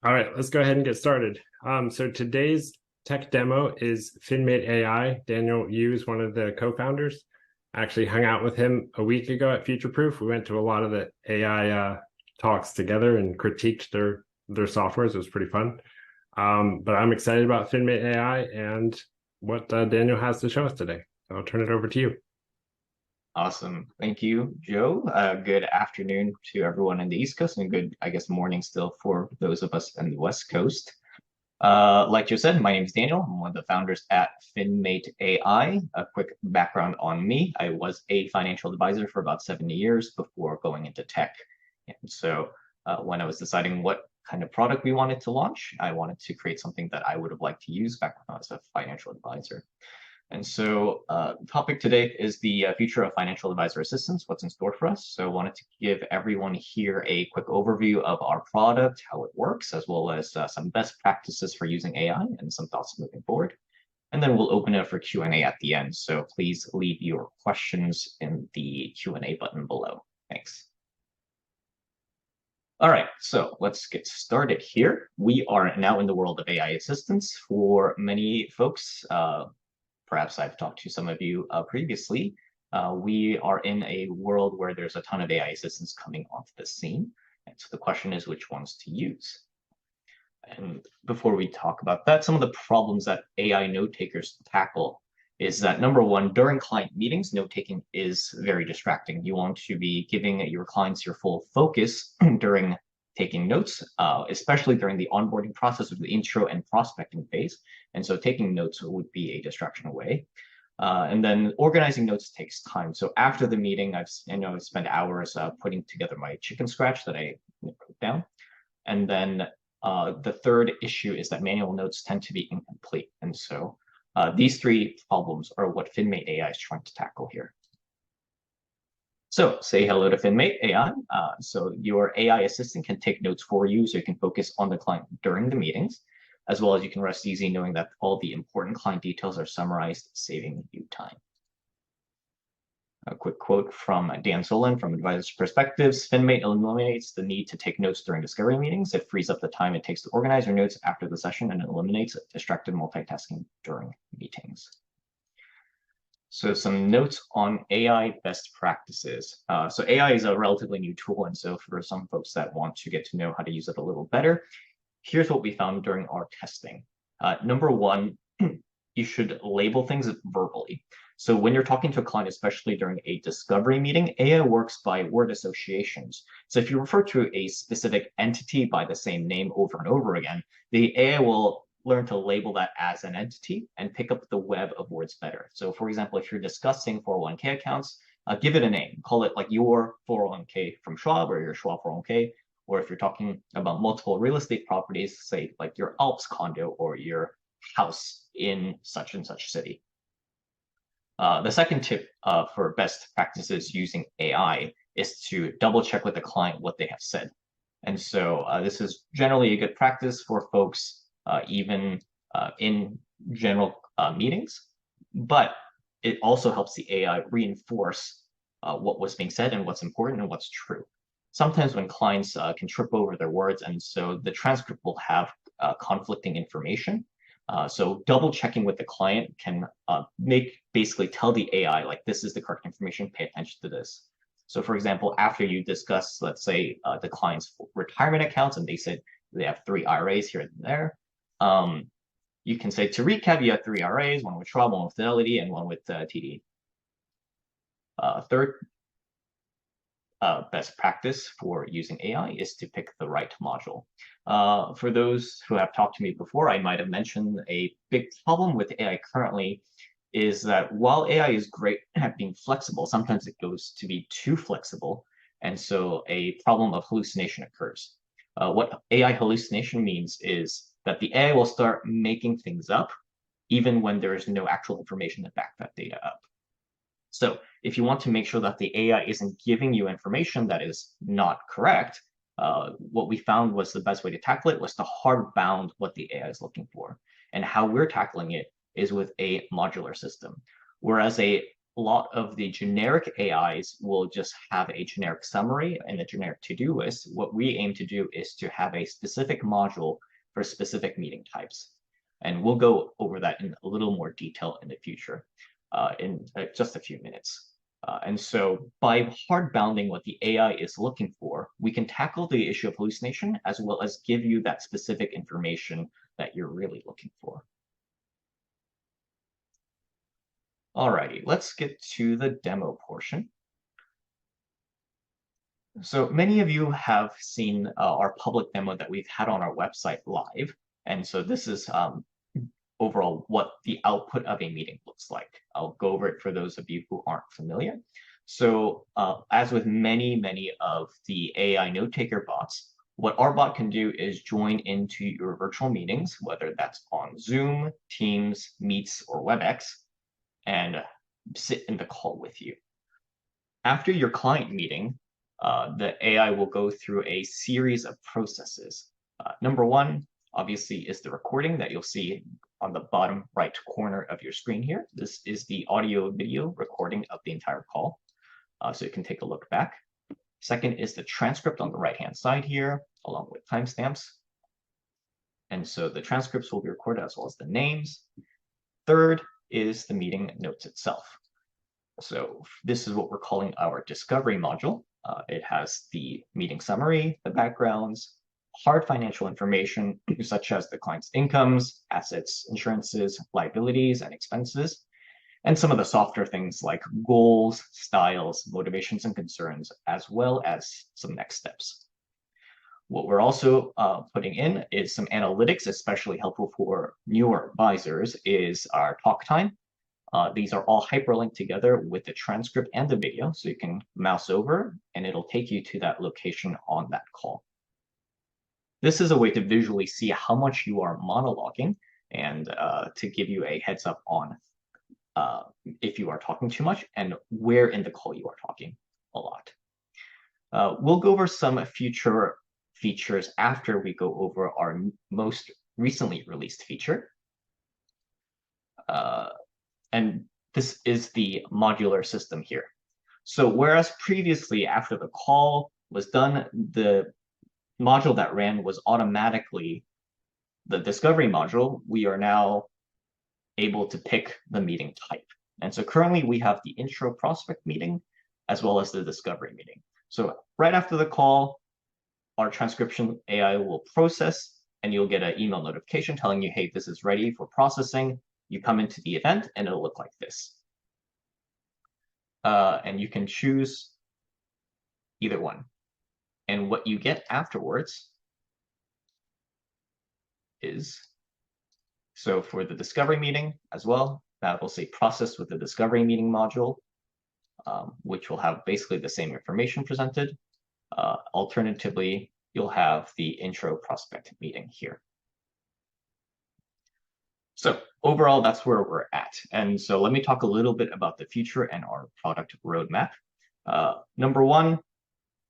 All right, let's go ahead and get started. So today's tech demo is FinMate AI. Daniel Yu is one of the co-founders. I actually hung out with him a week ago at Future Proof. We went to a lot of the AI talks together and critiqued their softwares. It was pretty fun. But I'm excited about FinMate AI and what Daniel has to show us today. I'll turn it over to you. Awesome. Thank you, Joe. Good afternoon to everyone in the East Coast and good, I guess, morning still for those of us in the West Coast. Like Joe said, my name is Daniel. I'm one of the founders at FinMate AI. A quick background on me. I was a financial advisor for about 7 years before going into tech. And so when I was deciding what kind of product we wanted to launch, I wanted to create something that I would have liked to use back when I was a financial advisor. And so the topic today is the future of financial advisor assistance, what's in store for us. So I wanted to give everyone here a quick overview of our product, how it works, as well as some best practices for using AI and some thoughts moving forward. And then we'll open it up for Q&A at the end. So please leave your questions in the Q&A button below. Thanks. All right, so let's get started here. We are now in the world of AI assistance. For many folks, perhaps I've talked to some of you previously, we are in a world where there's a ton of AI assistants coming onto the scene. And so the question is which ones to use. And before we talk about that, some of the problems that AI note takers tackle is that number one, during client meetings, note taking is very distracting. You want to be giving your clients your full focus during taking notes, especially during the onboarding process of the intro and prospecting phase. And so taking notes would be a distraction away. And then organizing notes takes time. So after the meeting, I've spent hours putting together my chicken scratch that I wrote down. And then the third issue is that manual notes tend to be incomplete. And so these three problems are what FinMate AI is trying to tackle here. So say hello to FinMate AI. So your AI assistant can take notes for you so you can focus on the client during the meetings, as well as you can rest easy knowing that all the important client details are summarized, saving you time. A quick quote from Dan Solon from Advisors Perspectives. FinMate eliminates the need to take notes during discovery meetings. It frees up the time it takes to organize your notes after the session and eliminates distracted multitasking during meetings. So some notes on AI best practices. So AI is a relatively new tool. And so for some folks that want to get to know how to use it a little better, here's what we found during our testing. Number one, you should label things verbally. So when you're talking to a client, especially during a discovery meeting, AI works by word associations. So if you refer to a specific entity by the same name over and over again, the AI will learn to label that as an entity and pick up the web of words better. So for example, if you're discussing 401k accounts, give it a name. Call it like your 401k from Schwab or your Schwab 401k. Or if you're talking about multiple real estate properties, say like your Alps condo or your house in such and such city. The second tip for best practices using AI is to double check with the client what they have said. And so this is generally a good practice for folks even in general meetings, but it also helps the AI reinforce what was being said and what's important and what's true. Sometimes when clients can trip over their words, and so the transcript will have conflicting information. So double checking with the client can basically tell the AI, like, this is the correct information, pay attention to this. So for example, after you discuss, let's say, the client's retirement accounts, and they said they have 3 IRAs here and there, you can say, to recap, you have 3 IRAs, one with Schwab, one with Fidelity, and one with TD. Third best practice for using AI is to pick the right module. For those who have talked to me before, I might have mentioned a big problem with AI currently is that while AI is great at being flexible, sometimes it goes to be too flexible. And so a problem of hallucination occurs. What AI hallucination means is that the AI will start making things up, even when there is no actual information to back that data up. So if you want to make sure that the AI isn't giving you information that is not correct, what we found was the best way to tackle it was to hard bound what the AI is looking for. And how we're tackling it is with a modular system. Whereas a lot of the generic AIs will just have a generic summary and a generic to-do list. What we aim to do is to have a specific module for specific meeting types. And we'll go over that in a little more detail in the future in just a few minutes. And so by hard bounding what the AI is looking for, we can tackle the issue of hallucination as well as give you that specific information that you're really looking for. Alrighty, let's get to the demo portion. So many of you have seen our public demo that we've had on our website live. And so this is overall what the output of a meeting looks like. I'll go over it for those of you who aren't familiar. So as with many of the AI note-taker bots, what our bot can do is join into your virtual meetings, whether that's on Zoom, Teams, Meets, or WebEx, and sit in the call with you. After your client meeting, the AI will go through a series of processes. Number one, obviously, is the recording that you'll see on the bottom right corner of your screen here. This is the audio video recording of the entire call, so you can take a look back. Second is the transcript on the right-hand side here, along with timestamps. And so the transcripts will be recorded as well as the names. Third is the meeting notes itself. So this is what we're calling our discovery module. It has the meeting summary, the backgrounds, hard financial information, such as the client's incomes, assets, insurances, liabilities, and expenses, and some of the softer things like goals, styles, motivations, and concerns, as well as some next steps. What we're also putting in is some analytics, especially helpful for newer advisors, is our talk time. These are all hyperlinked together with the transcript and the video, so you can mouse over and it'll take you to that location on that call. This is a way to visually see how much you are monologuing and to give you a heads up on if you are talking too much and where in the call you are talking a lot. We'll go over some future features after we go over our most recently released feature. And this is the modular system here. So whereas previously, after the call was done, the module that ran was automatically the discovery module, we are now able to pick the meeting type. And so currently we have the intro prospect meeting as well as the discovery meeting. So right after the call, our transcription AI will process and you'll get an email notification telling you, hey, this is ready for processing. You come into the event and it'll look like this. And you can choose either one. And what you get afterwards is, so for the discovery meeting as well, that will say process with the discovery meeting module, which will have basically the same information presented. Alternatively, you'll have the intro prospect meeting here. So overall, that's where we're at. And so let me talk a little bit about the future and our product roadmap. Number one,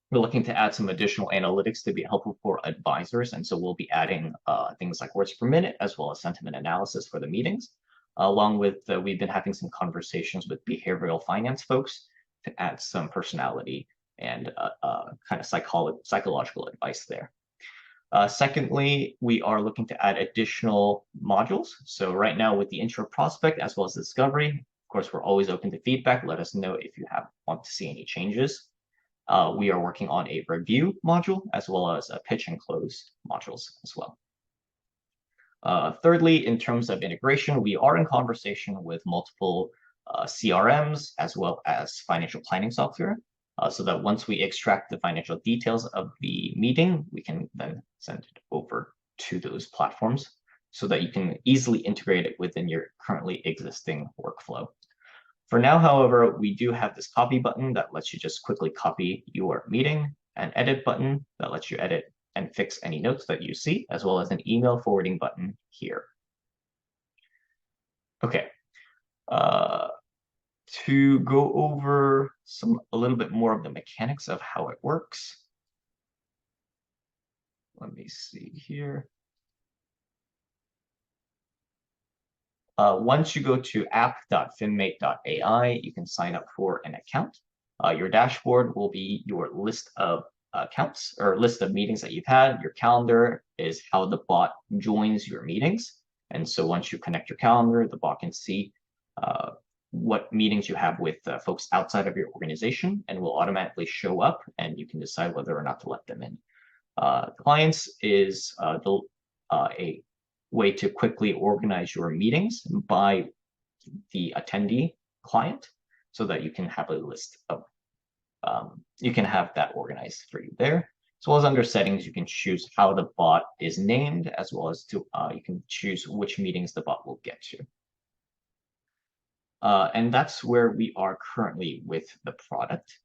we're looking to add some additional analytics to be helpful for advisors. And so we'll be adding things like words per minute, as well as sentiment analysis for the meetings. Along with, we've been having some conversations with behavioral finance folks to add some personality and kind of psychological advice there. Secondly, we are looking to add additional modules. So right now with the intro prospect as well as discovery, of course, we're always open to feedback. Let us know if you want to see any changes. We are working on a review module as well as a pitch and close modules as well. Thirdly, in terms of integration, we are in conversation with multiple CRMs as well as financial planning software. So that once we extract the financial details of the meeting, we can then send it over to those platforms so that you can easily integrate it within your currently existing workflow. For now, however, we do have this copy button that lets you just quickly copy your meeting, an edit button that lets you edit and fix any notes that you see, as well as an email forwarding button here. Okay. To go over a little bit more of the mechanics of how it works. Let me see here. Once you go to app.finmate.ai, you can sign up for an account. Your dashboard will be your list of accounts or list of meetings that you've had. Your calendar is how the bot joins your meetings. And so once you connect your calendar, the bot can see what meetings you have with folks outside of your organization and will automatically show up, and you can decide whether or not to let them in. Clients is a way to quickly organize your meetings by the attendee client so that you can have a list of, you can have that organized for you there. As well as under settings, you can choose how the bot is named, as well as you can choose which meetings the bot will get to. And that's where we are currently with the product.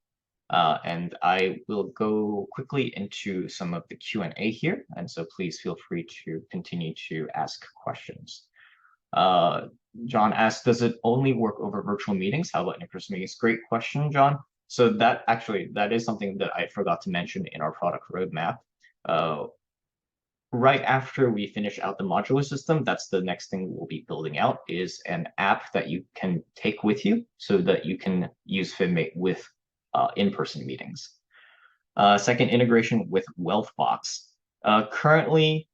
And I will go quickly into some of the Q&A here. And so please feel free to continue to ask questions. John asked, does it only work over virtual meetings? How about in-person meetings? Great question, John. So that is something that I forgot to mention in our product roadmap. Right after we finish out the modular system, that's the next thing we'll be building out, is an app that you can take with you so that you can use FinMate with in-person meetings. Second, integration with Wealthbox. Currently,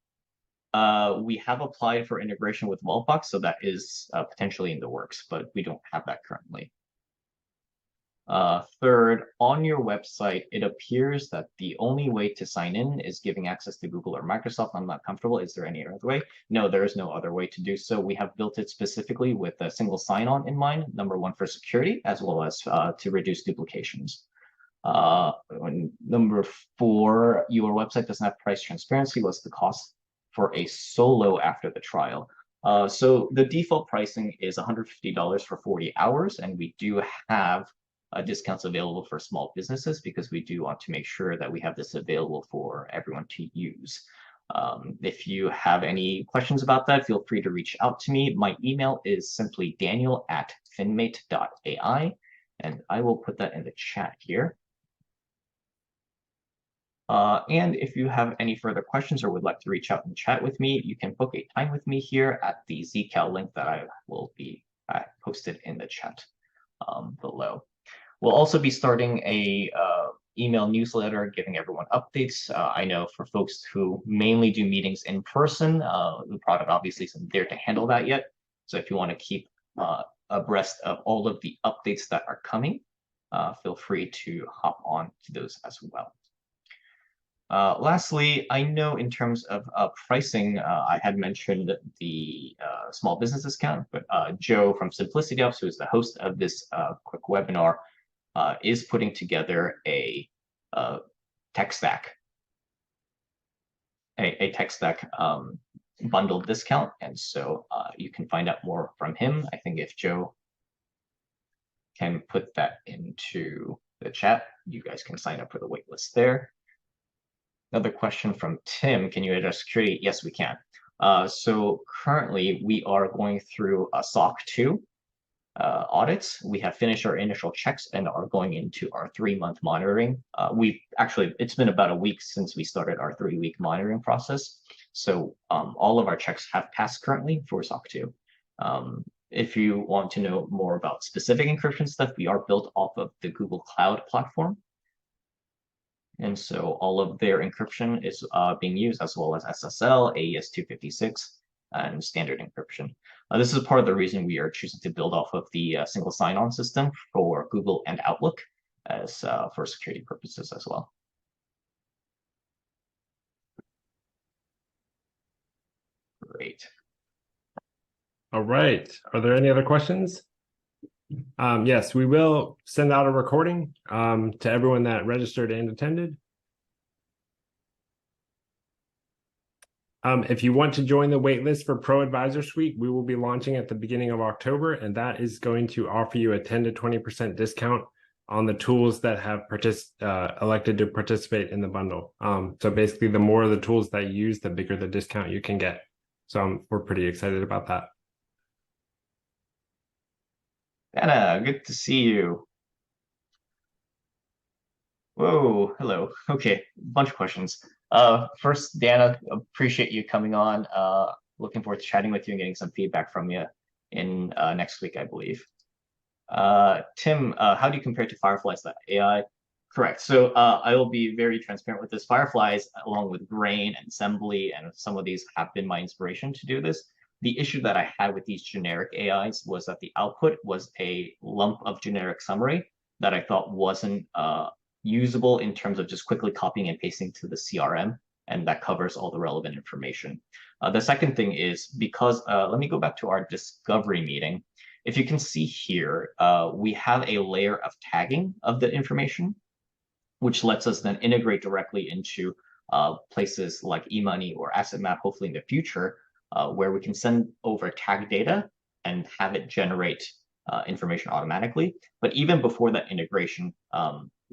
we have applied for integration with Wealthbox, so that is potentially in the works, but we don't have that currently. Third, on your website, it appears that the only way to sign in is giving access to Google or Microsoft. I'm not comfortable. Is there any other way? No, there is no other way to do so. We have built it specifically with a single sign-on in mind, number one, for security, as well as to reduce duplications. Number four, your website doesn't have price transparency. What's the cost for a solo after the trial? So the default pricing is $150 for 40 hours, and we do have discounts available for small businesses because we do want to make sure that we have this available for everyone to use. If you have any questions about that, feel free to reach out to me. My email is simply daniel@finmate.ai, and I will put that in the chat here. And if you have any further questions or would like to reach out and chat with me, you can book a time with me here at the Zcal link that I will be posted in the chat below. We'll also be starting a email newsletter giving everyone updates. I know for folks who mainly do meetings in person, the product obviously isn't there to handle that yet. So if you want to keep abreast of all of the updates that are coming, feel free to hop on to those as well. Lastly, I know in terms of pricing, I had mentioned the small business discount, but Joe from Simplicity Ops, who is the host of this quick webinar, is putting together a tech stack, a tech stack bundle discount. And so you can find out more from him. I think if Joe can put that into the chat, you guys can sign up for the waitlist there. Another question from Tim, can you address security? Yes, we can. So currently we are going through a SOC 2 audits. We have finished our initial checks and are going into our 3-month monitoring. It's been about a week since we started our 3-week monitoring process. So all of our checks have passed currently for SOC 2. If you want to know more about specific encryption stuff, we are built off of the Google Cloud platform. And so all of their encryption is being used, as well as SSL, AES-256, and standard encryption. This is part of the reason we are choosing to build off of the single sign-on system for Google and Outlook as for security purposes as well. Great. All right. Are there any other questions? Yes, we will send out a recording to everyone that registered and attended. If you want to join the waitlist for Pro Advisor Suite, we will be launching at the beginning of October, and that is going to offer you a 10 to 20% discount on the tools that have elected to participate in the bundle. So basically, the more of the tools that you use, the bigger the discount you can get. So we're pretty excited about that. Anna, good to see you. Whoa, hello. Okay, bunch of questions. First, Dana, appreciate you coming on. Looking forward to chatting with you and getting some feedback from you. in next week, I believe. Tim, how do you compare to Fireflies.ai? Correct. So I will be very transparent with this. Fireflies, along with Brain and Assembly, and some of these have been my inspiration to do this. The issue that I had with these generic AIs was that the output was a lump of generic summary that I thought wasn't usable in terms of just quickly copying and pasting to the CRM, and that covers all the relevant information. The second thing is because, let me go back to our discovery meeting. If you can see here, we have a layer of tagging of the information, which lets us then integrate directly into places like eMoney or Asset Map, hopefully in the future, where we can send over tag data and have it generate information automatically. But even before that integration,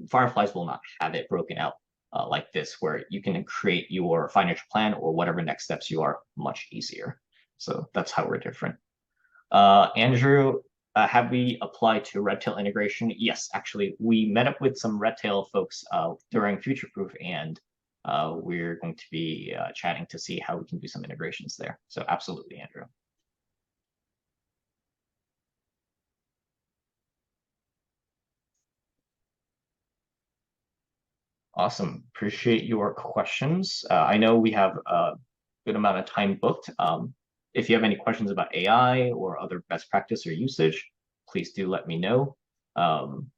Fireflies will not have it broken out like this, where you can create your financial plan or whatever next steps you are much easier. So that's how we're different. Andrew, have we applied to Redtail integration? Yes, actually, we met up with some Redtail folks during Futureproof, and we're going to be chatting to see how we can do some integrations there. So absolutely, Andrew. Awesome. Appreciate your questions. I know we have a good amount of time booked. If you have any questions about AI or other best practice or usage, please do let me know. I'm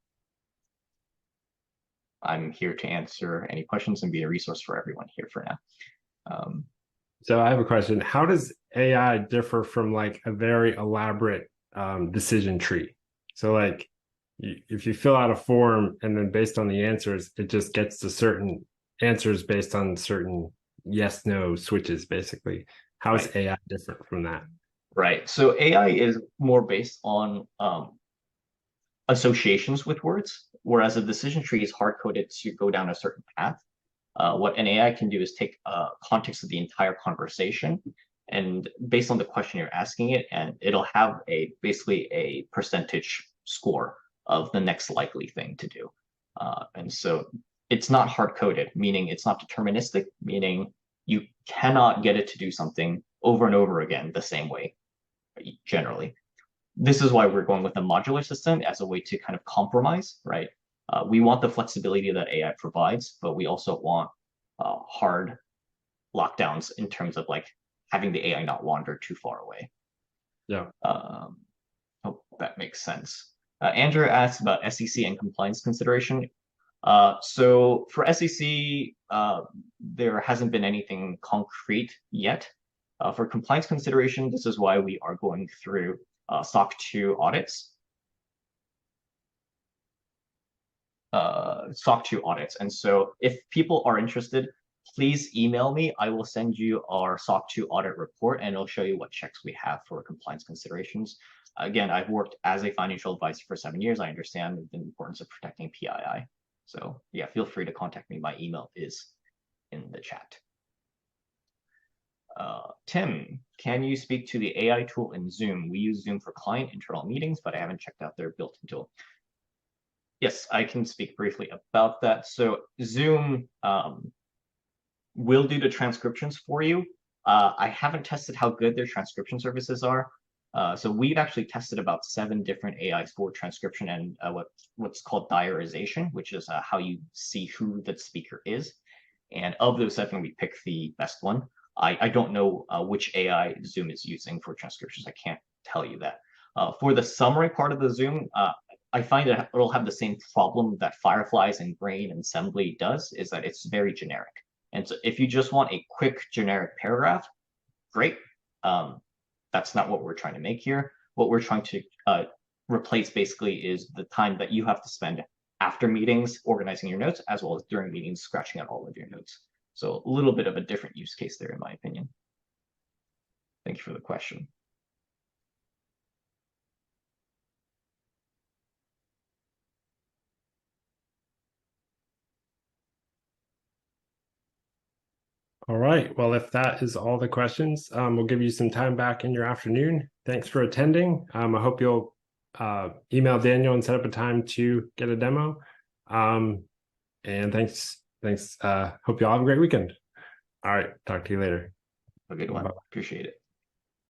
here to answer any questions and be a resource for everyone here for now. So I have a question. How does AI differ from like a very elaborate decision tree? So like if you fill out a form and then based on the answers, it just gets to certain answers based on certain yes, no switches, basically. How is AI different from that? Right. So AI is more based on associations with words, whereas a decision tree is hard-coded to go down a certain path. What an AI can do is take context of the entire conversation, and based on the question you're asking it, and it'll have basically a percentage score of the next likely thing to do. And so it's not hard-coded, meaning it's not deterministic, meaning you cannot get it to do something over and over again the same way, generally. This is why we're going with a modular system as a way to kind of compromise, right? We want the flexibility that AI provides, but we also want hard lockdowns in terms of like having the AI not wander too far away. Yeah. Hope that makes sense. Andrew asked about SEC and compliance consideration. So for SEC, there hasn't been anything concrete yet. For compliance consideration, this is why we are going through SOC 2 audits. SOC 2 audits. And so if people are interested, please email me. I will send you our SOC 2 audit report, and it'll show you what checks we have for compliance considerations. Again, I've worked as a financial advisor for 7 years. I understand the importance of protecting PII. So yeah, feel free to contact me. My email is in the chat. Tim, can you speak to the AI tool in Zoom? We use Zoom for client internal meetings, but I haven't checked out their built-in tool. Yes, I can speak briefly about that. So Zoom will do the transcriptions for you. I haven't tested how good their transcription services are. So we've actually tested about 7 different AIs for transcription and what's called diarization, which is how you see who the speaker is. And of those 7, we picked the best one. I don't know which AI Zoom is using for transcriptions. I can't tell you that. For the summary part of the Zoom, I find that it'll have the same problem that Fireflies and Brain and Assembly does, is that it's very generic. And so if you just want a quick generic paragraph, great. That's not what we're trying to make here. What we're trying to replace basically is the time that you have to spend after meetings organizing your notes, as well as during meetings scratching out all of your notes. So a little bit of a different use case there, in my opinion. Thank you for the question. All right. Well, if that is all the questions, we'll give you some time back in your afternoon. Thanks for attending. I hope you'll email Daniel and set up a time to get a demo. And thanks. Hope you all have a great weekend. All right. Talk to you later. Have a good one. Bye-bye. Appreciate it.